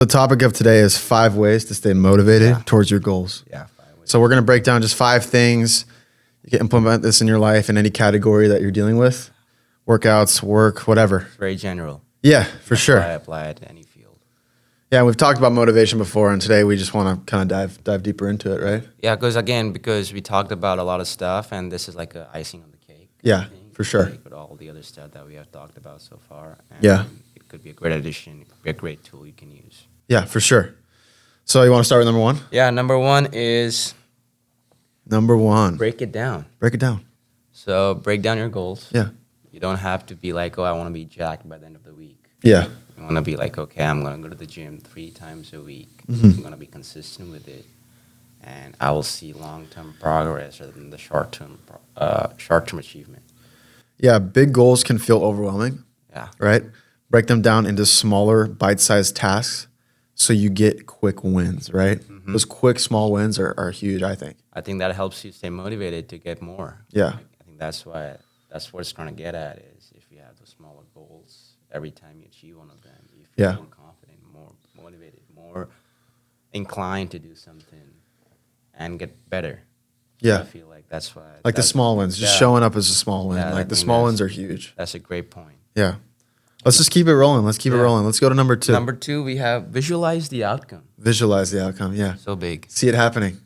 The topic of today is 5 ways to stay motivated towards your goals. Yeah, 5 ways. So we're going to break down just 5 things. You can implement this in your life in any category that you're dealing with. Workouts, work, whatever. It's very general. Yeah, for That's sure. why I apply it to any field. Yeah, we've talked about motivation before, and today we just want to kind of dive deeper into it, right? Yeah, because we talked about a lot of stuff, and this is like a icing on the cake. Yeah, I think, for sure. With all the other stuff that we have talked about so far. And Yeah. It could be a great addition. It could be a great tool you can use. Yeah, for sure. So you want to start with number 1? Yeah, number 1 is Number 1. break it down. Break it down. So break down your goals. Yeah. You don't have to be like, oh, I want to be jacked by the end of the week. Yeah. You want to be like, okay, I'm going to go to the gym 3 times a week. Mm-hmm. I'm going to be consistent with it. And I will see long-term progress rather than the short-term achievement. Yeah, big goals can feel overwhelming, Yeah. right? Break them down into smaller, bite-sized tasks so you get quick wins, right? Mm-hmm. Those quick, small wins are huge, I think. I think that helps you stay motivated to get more. Yeah. I think that's what it's trying to get at is if you have those smaller goals, every time you achieve one of them, you feel more confident, more motivated, more inclined to do something and get better. So Yeah. I feel like that's why. Like the small wins, just showing up as a small win. Yeah, I Like the think small wins are huge. That's a great point. Yeah. Let's just keep it rolling. Let's keep it rolling. Let's go to number 2. Number 2, we have visualize the outcome. Visualize the outcome. Yeah. So big. See it happening.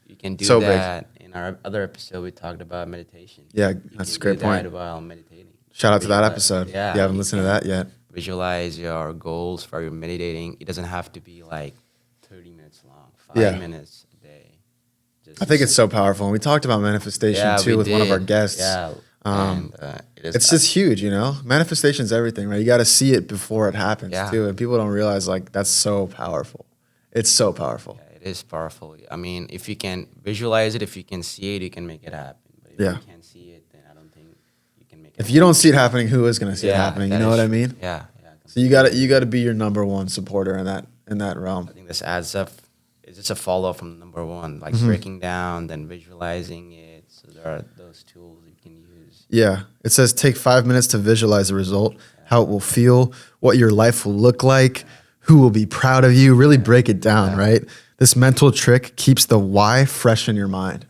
You can do So big. that. In our other episode, we talked about meditation. Yeah, You that's a can great do that point. while meditating. Shout out to that Visualize- episode. Yeah, If you haven't you listened to can that yet. Visualize your goals for your meditating. It doesn't have to be like 30 minutes long, 5 Yeah. minutes a day. I think it's so powerful. And we talked about manifestation we too with one of our did. guests. Yeah. Um, It's It's just huge, you know? Manifestation is everything, right? You got to see it before it happens Yeah. too. And people don't realize like that's so powerful. It's so powerful. Yeah, it is powerful. I mean, if you can visualize it, if you can see it, you can make it happen. But if Yeah. you can't see it, then I don't think you can make it If you don't see it happening, who is going to see it Yeah, happening? You that know what is I mean? true. Yeah. So you got to be your number 1 supporter in that realm. I think this adds up. It's just a follow up from number 1, like Mm-hmm. breaking down, then visualizing it. So there are those tools you can use. Yeah. It says take 5 minutes to visualize the result, how it will feel, what your life will look like, who will be proud of you. Really break it down, right? This mental trick keeps the why fresh in your mind.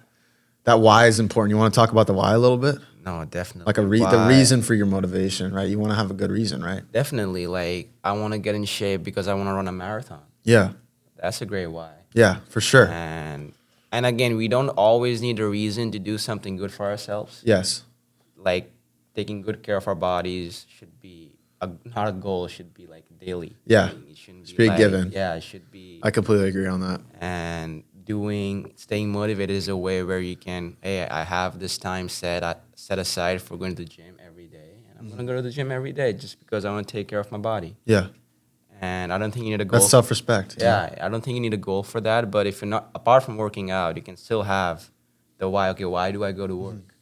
That why is important. You want to talk about the why a little bit? No, definitely. Like the reason for your motivation, right? You want to have a good reason, right? Definitely. Like, I want to get in shape because I want to run a marathon. Yeah. That's a great why. Yeah, for sure. And again, we don't always need a reason to do something good for ourselves. Yes. Like, taking good care of our bodies should be not a goal. It should be like daily. Yeah. It shouldn't Should be a like, given. Yeah, it should be. I completely agree on that. And staying motivated is a way where you can, hey, I have this time set aside for going to the gym every day, and I'm gonna go to the gym every day just because I want to take care of my body. Yeah. And I don't think you need a goal. That's self-respect. Yeah, I don't think you need a goal for that. But if you're not, apart from working out, you can still have the why. Okay, why do I go to work?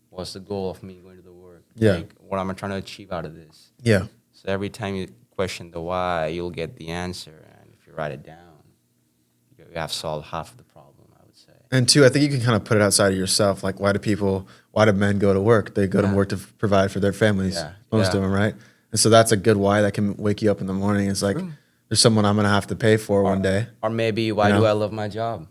What's the goal of me going to the work? Yeah. Like, what am I trying to achieve out of this? Yeah. So every time you question the why, you'll get the answer. And if you write it down, you have solved half of the problem, I would say. And 2, I think you can kind of put it outside of yourself. Like, why do men go to work? They go to work to provide for their families, most of them, right? And so that's a good why that can wake you up in the morning. It's like, there's someone I'm going to have to pay for one day. Or maybe, why do I love my job?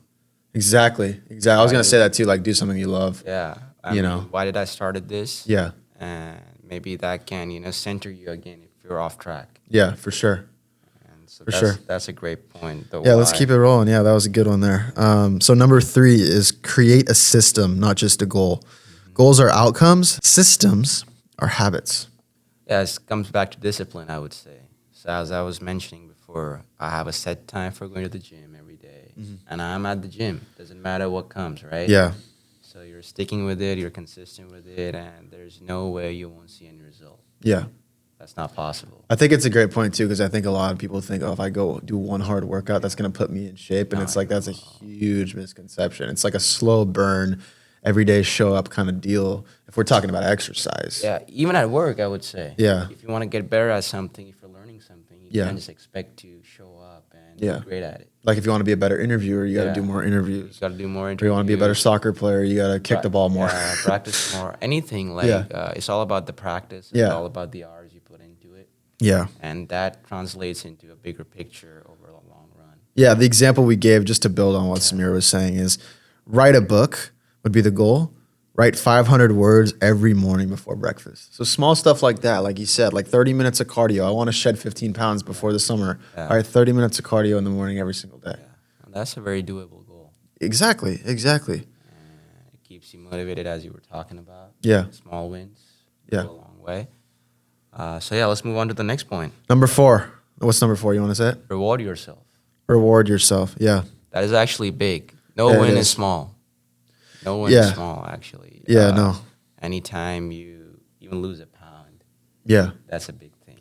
Exactly. I was going to say that too, like do something you love. Yeah. I You mean, know. why did I started this? Yeah. And maybe that can, center you again if you're off track. Yeah, for sure. And so For sure. That's a great point. Yeah, let's keep it rolling. Yeah, that was a good one there. So number 3 is create a system, not just a goal. Mm-hmm. Goals are outcomes. Systems are habits. Yeah, it comes back to discipline, I would say. So as I was mentioning before, I have a set time for going to the gym every day. And I'm at the gym. Doesn't matter what comes, right? Yeah. So you're sticking with it, you're consistent with it, and there's no way you won't see any result. Yeah. That's not possible. I think it's a great point too, because I think a lot of people think, oh, if I go do one hard workout, that's going to put me in shape. And it's like, that's a huge misconception. It's like a slow burn, every day show up kind of deal if we're talking about exercise. Yeah, even at work, I would say. Yeah. If you want to get better at something, if you're learning something, you can't just expect to show up and be great at it. Like if you want to be a better interviewer, you got to do more interviews. You got to do more interviews. If you want to be a better soccer player, you got to kick the ball more. Practice more. Anything. Like, it's all about the practice. It's all about the hours you put into it. Yeah. And that translates into a bigger picture over the long run. Yeah. The example we gave, just to build on what Samir was saying, is write a book would be the goal. Write 500 words every morning before breakfast. So small stuff like that, like you said, like 30 minutes of cardio. I want to shed 15 pounds before the summer. Yeah. All right, 30 minutes of cardio in the morning every single day. Yeah. And that's a very doable goal. Exactly. It keeps you motivated, as you were talking about. Yeah. Small wins Yeah. go a long way. So yeah, let's move on to the next point. Number 4. What's number 4? You want to say it? Reward yourself. Reward yourself. Yeah. That is actually big. No Yeah, it win is. is small. No win Yeah. is small, actually. Yeah, no. Anytime you even lose a pound, Yeah. that's a big thing.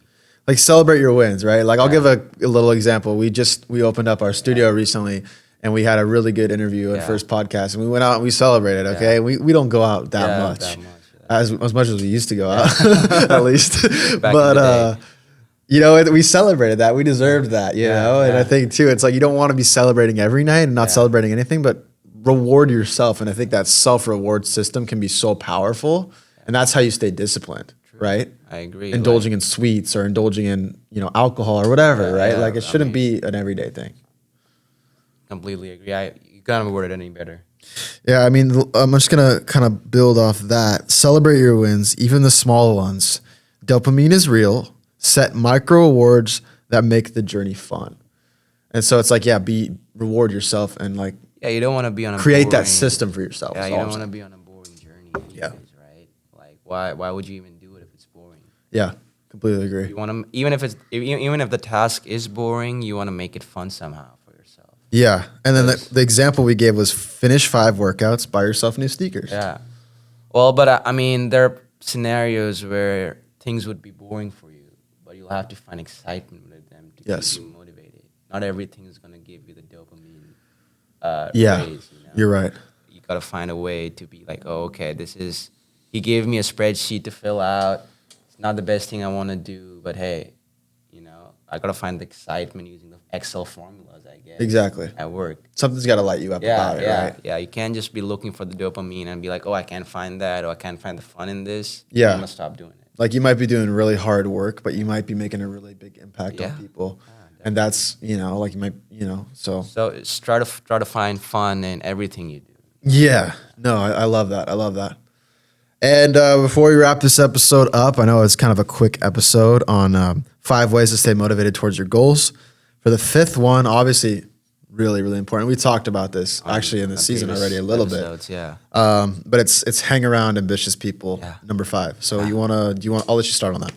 Like celebrate your wins, right? Like I'll Yeah. give a little example. We opened up our studio recently and we had a really good interview at First Podcast and we went out and we celebrated, okay? Yeah. We don't go out that much. As much as we used to go out, at least. Back But in the day. you know, we celebrated that. We deserved that, you know? And I yeah. think too, it's like you don't want to be celebrating every night and not celebrating anything, but reward yourself. And I think that self-reward system can be so powerful. And that's how you stay disciplined, right? I agree. Indulging in sweets or indulging in, you know, alcohol or whatever, right? yeah, Like it I shouldn't mean- be an everyday thing. Completely agree. You can't word it any better. Yeah, I mean, I'm just going to kind of build off that. Celebrate your wins, even the small ones. Dopamine is real. Set micro rewards that make the journey fun. And so it's like, reward yourself and like Yeah, you don't want to be on a create boring, that system for yourself. Yeah, is you all don't I'm want to saying. be on a boring journey Yeah. anyways, right? Like why would you even do it if it's boring? Yeah, completely agree. You want to even if the task is boring, you want to make it fun somehow for yourself. Yeah. And then the example we gave was finish 5 workouts, buy yourself new sneakers. Yeah. Well, but I mean, there are scenarios where things would be boring for you, but you'll have to find excitement with them to Yes. keep you motivated. Not everything is going to give you the dopamine Yeah, praise, you know? you're right. You got to find a way to be like, oh, okay, he gave me a spreadsheet to fill out. It's not the best thing I want to do, but hey, you know, I got to find the excitement using the Excel formulas, I guess. Exactly. At work. Something's got to light you up about it, right? Yeah. You can't just be looking for the dopamine and be like, oh, I can't find that, or I can't find the fun in this. Yeah. I'm going to stop doing it. Like you might be doing really hard work, but you might be making a really big impact on people. And that's, you know, like you might, you know, so. So it's try to find fun in everything you do. Yeah. No, I love that. I love that. And before we wrap this episode up, I know it's kind of a quick episode on 5 ways to stay motivated towards your goals. For the 5th one, obviously, really, really important. We talked about this actually in the season already a little bit. Yeah. But it's hang around ambitious people, Yeah. number 5. So I'll let you start on that.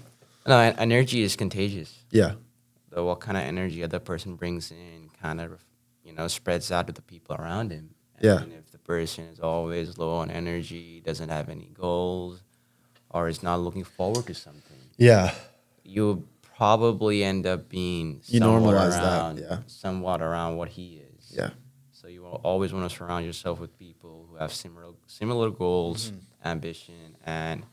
No, energy is contagious. Yeah. So what kind of energy other person brings in kind of, you know, spreads out to the people around him. Yeah. And if the person is always low on energy, doesn't have any goals, or is not looking forward to something, Yeah. you somewhat end up being You normalize that, somewhat around what he is. Yeah. So you will always want to surround yourself with people who have similar goals, ambition, and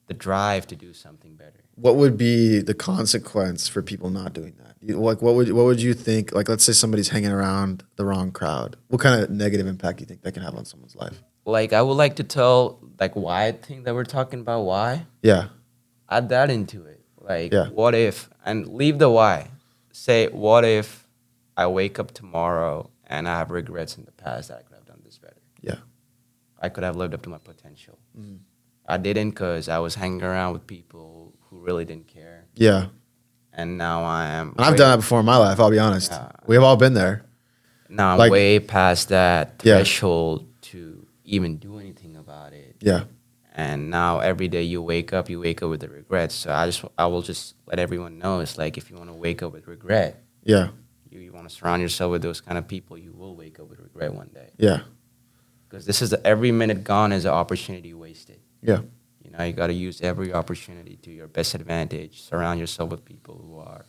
the drive to do something better. What would be the consequence for people not doing that? Like, what would you think? Like, let's say somebody's hanging around the wrong crowd. What kind of negative impact do you think that can have on someone's life? Like, I would like to tell, like, why thing that we're talking about, why? Yeah. Add that into it. Like, Yeah. what if, and leave the why. Say, what if I wake up tomorrow and I have regrets in the past that I could have done this better? Yeah. I could have lived up to my potential. I didn't because I was hanging around with people who really didn't care. Yeah. And now I am. And I've done that before in my life, I'll be honest. Yeah. We have all been there. Now I'm Like- way past that Yeah. threshold to even do anything about it. Yeah. And now every day you wake up with the regrets. So I will just let everyone know, it's like, if you want to wake up with regret, Yeah. you want to surround yourself with those kind of people, you will wake up with regret one day. Yeah. Because every minute gone is an opportunity wasted. Yeah. You know, you got to use every opportunity to your best advantage. Surround yourself with people who are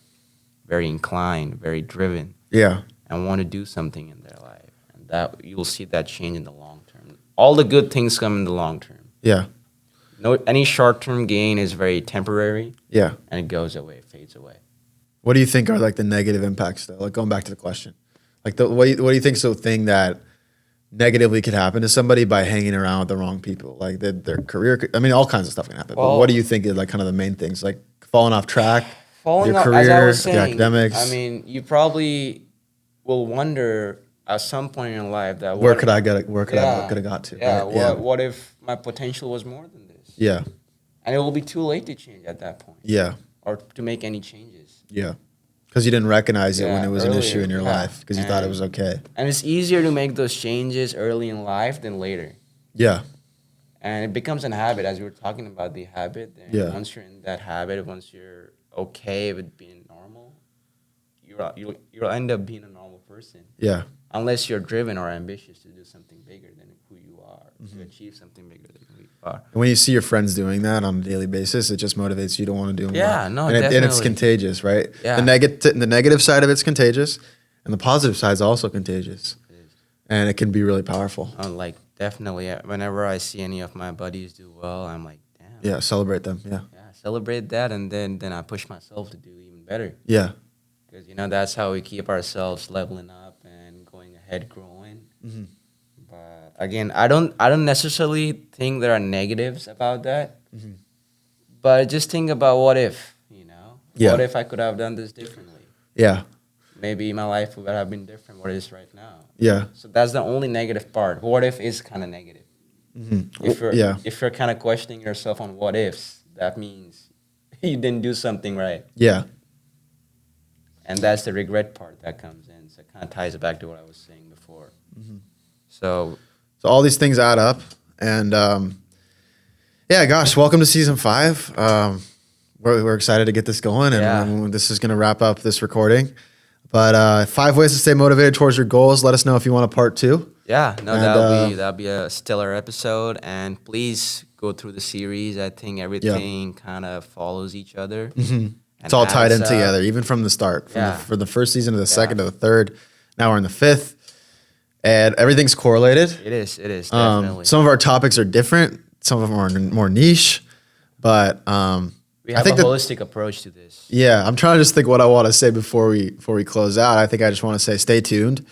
very inclined, very driven, Yeah. and want to do something in their life. And that you will see that change in the long term. All the good things come in the long term. Yeah. No, any short-term gain is very temporary, Yeah. and it goes away, fades away. What do you think are like the negative impacts though? Like going back to the question, like what do you think is the thing that negatively could happen to somebody by hanging around with the wrong people? Like their career, I mean, all kinds of stuff can happen. But Well- what do you think is like kind of the main things? Like falling off track, Falling your off, career, as I was saying, the academics. I mean, you probably will wonder at some point in your life that where could I have got to? Yeah, Right? what if my potential was more than this? Yeah. And it will be too late to change at that point. Yeah. Or to make any changes. Yeah. Because you didn't recognize it when it was earlier, an issue in your life because you thought it was okay. And it's easier to make those changes early in life than later. Yeah. And it becomes a habit, as we were talking about the habit. And Yeah. once you're in that habit, once you're okay with being normal, you'll end up being a normal person. Yeah. Unless you're driven or ambitious to do something bigger than who you are, to achieve something bigger than who you are. And when you see your friends doing that on a daily basis, it just motivates you to want to do more. Yeah, no, and definitely. And it's contagious, right? Yeah. The negative side of it's contagious, and the positive side is also contagious. It is. And it can be really powerful. Like, definitely, whenever I see any of my buddies do well, I'm like, damn. Yeah, celebrate them. Yeah. Yeah, celebrate that, and then I push myself to do even better. Yeah. Because, that's how we keep ourselves leveling up and going ahead, growing. Mm-hmm. But again, I don't necessarily think there are negatives about that. Mm-hmm. But just think about what if, Yeah. What if I could have done this differently? Yeah. Maybe my life would have been different what it is right now. Yeah. So that's the only negative part. What if is kind of negative. Mm-hmm. If you're kind of questioning yourself on what ifs, that means you didn't do something right. Yeah. And that's the regret part that comes in. So it kind of ties it back to what I was saying before. Mm-hmm. So all these things add up. And yeah, gosh, welcome to season 5. We're excited to get this going. And this is going to wrap up this recording. But 5 ways to stay motivated towards your goals. Let us know if you want a part 2. Yeah, no, that'll be a stellar episode. And please go through the series. I think everything kind of follows each other. Mm-hmm. It's all tied in together, even from the start. From the first season to the second to the third. Now we're in the 5th. And everything's correlated. It is, definitely. Some of our topics are different. Some of them are more niche. But we have a holistic approach to this. Yeah, I'm trying to just think what I want to say before we close out. I think I just want to say stay tuned.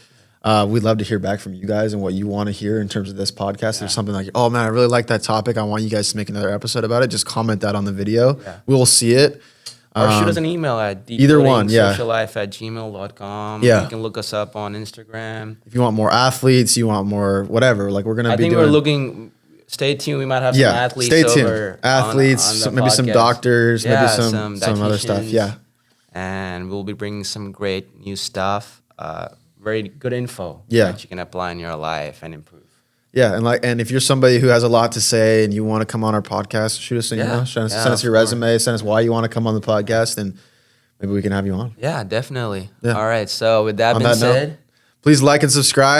We'd love to hear back from you guys and what you want to hear in terms of this podcast. Yeah. There's something like, oh man, I really like that topic. I want you guys to make another episode about it. Just comment that on the video. Yeah. We will see it. Or shoot us an email at sociallife@gmail.com. Yeah. You can look us up on Instagram. If you want more athletes, you want more whatever, like we're going to be doing. I think we're looking, stay tuned. We might have some athletes stay tuned. over athletes, on maybe podcast. Some doctors, maybe some other stuff. Yeah. And we'll be bringing some great new stuff, very good info that you can apply in your life and improve. Yeah, and if you're somebody who has a lot to say and you want to come on our podcast, shoot us an email, send us your resume, send us why you want to come on the podcast, and maybe we can have you on. Yeah, definitely. Yeah. All right, so with that being said, please like and subscribe.